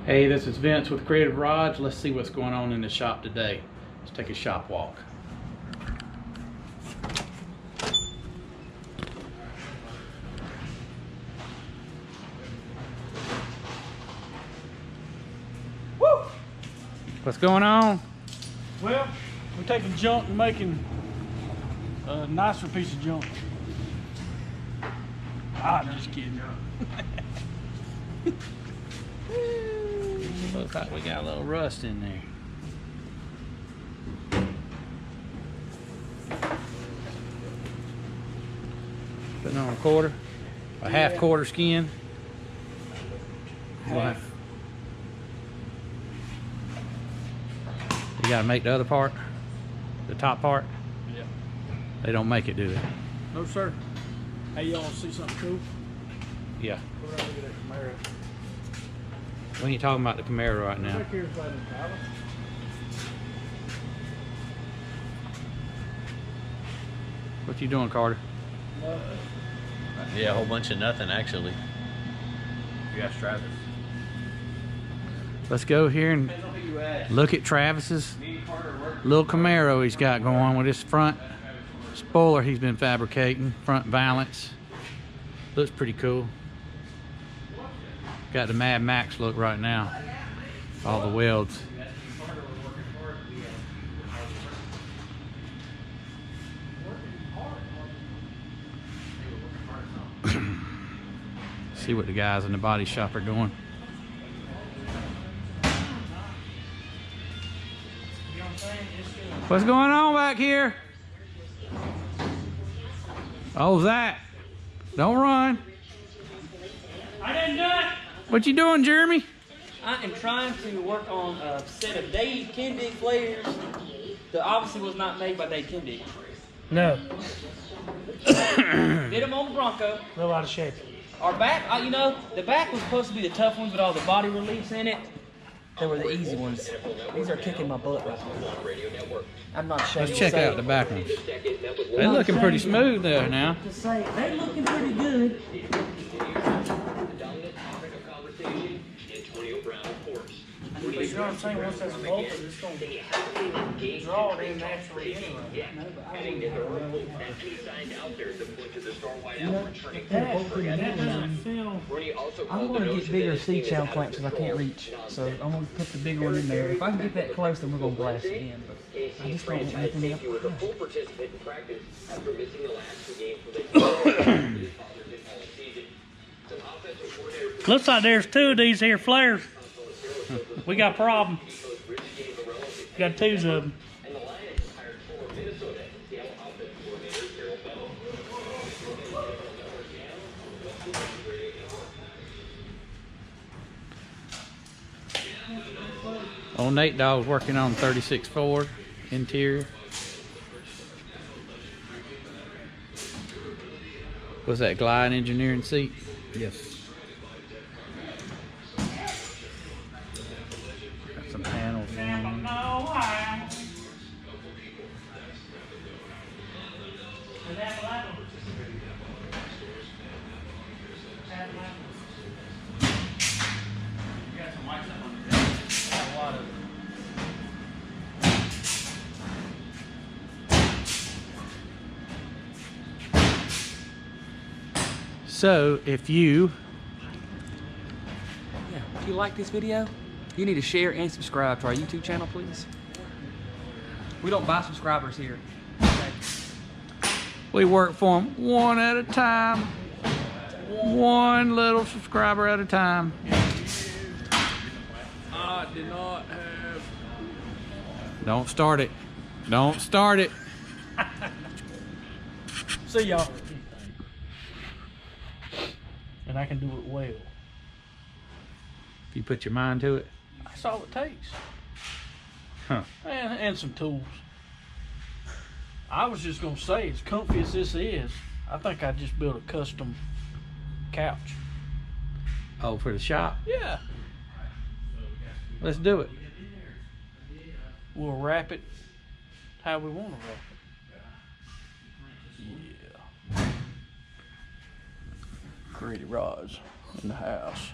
Hey, this is Vince with Creative Rods. Let's see what's going on in the shop today. Let's take a shop walk. Woo! What's going on? Well, we're taking junk and making a nicer piece of junk. I'm just kidding. Looks like we got a little rust in there. Putting on a quarter, a half quarter skin. Half. You gotta make the other part, the top part. Yeah. They don't make it, do they? No, sir. Hey, y'all want to see something cool? Yeah. Go down and look at that Camaro. We ain't talking about the Camaro right now. Back here is right in the Tyler. What you doing, Carter? Yeah, a whole bunch of nothing actually. You asked Travis. Let's go here and look at Travis's little Camaro he's got going with his front spoiler he's been fabricating, front valance. Looks pretty cool. Got the Mad Max look right now. All the welds. See what the guys in the body shop are doing. What's going on back here? Oh, that. Don't run. I didn't do it. What you doing, Jeremy? I am trying to work on a set of Dave Kendick flares that obviously was not made by Dave Kendick. No, Did them on the Bronco. real out of shape. Our back, you know, the back was supposed to be the tough ones with all the body reliefs in it. They were the easy ones. These are kicking my butt right now. I'm not ashamed Let's to check say out the back ones. They're looking pretty smooth there now. To say they're looking pretty good. But you know what I'm saying? Once that's bolted, it's going to draw it in naturally anyway. That doesn't feel. I'm going to get bigger C-channel clamps because I can't reach. So I'm going to put the bigger one in there. If I can get that close, then we're going to blast it in. But I just don't want anything else. Looks like there's two of these here flares. We got a problem. Got twos of them. Old Nate Dogg's working on 36 Ford interior. Was that Glide engineering seat? Yes. Got some panels on. So if you If you like this video, you need to share and subscribe to our YouTube channel, please. We don't buy subscribers here. Okay? we work for them one at a time, one little subscriber at a time. I did not have. Don't start it. Don't start it. See y'all. And I can do it well. If you put your mind to it. That's all it takes. Huh. And some tools. I was just gonna say, as comfy as this is, I think I just built a custom couch. Oh, for the shop? Yeah. Let's do it. We'll wrap it how we want to wrap it. Yeah. Creative Rods in the house.